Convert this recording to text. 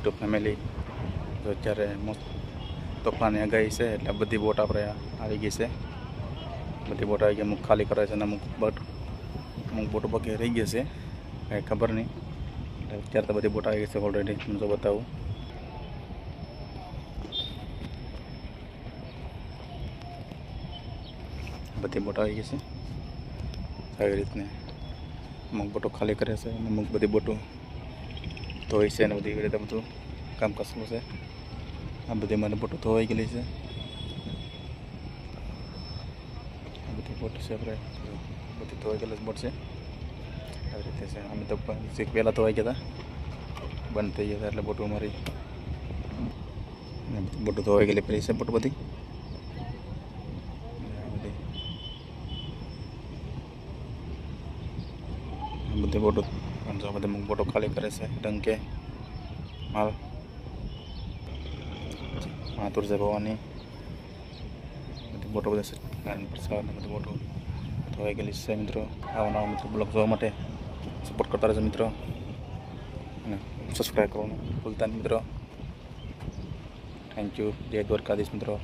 YouTube family. તો અત્યારે મસ્ત તોફાની આગાહી છે એટલે બધી બોટ આપણે આવી ગઈ છે. બધી બોટ આવી ગઈ, અમુક ખાલી કરે છે અને અમુક બોટો બાકી રહી ગઈ છે, કાંઈ ખબર નહીં. એટલે અત્યારે તો બધી બોટ આવી ગઈ છે ઓલરેડી. હું તો બતાવું, બધી બોટ આવી ગઈ છે આવી રીતને. અમુક બોટો ખાલી કરે છે અને અમુક બધી બોટો ધોઈ છે અને બધી રીતે બધું કામ કસલું છે. આ બધી મને બોટો ધોવાઈ ગયેલી છે. આ બધી બોટ છે આપણે બધી ધોવાઈ ગયેલી બોટ છે આવી રીતે છે. અમે તો પહેલાં ધોવાઈ ગયા હતા, બંધ થઈ ગયા હતા એટલે બોટો અમારી બોટો ધોવાઈ ગયેલી પડી છે. બોટ બધી બધી બોટો બધી અમુક બોટો ખાલી કરે છે. ડંકે માલ માતુર છે ભવાની બધી બોટો બધા પ્રસાદ બધી બોટો ધોવાઈ ગયેલી છે. મિત્રો આવા નવા મિત્રો બ્લોગ જોવા માટે સપોર્ટ કરતા રહેજો મિત્રો, અને સબસ્ક્રાઈબ કરવાનું ભૂલતા નહીં મિત્રો. Thank you. જય દ્વારકાધીશ મિત્રો.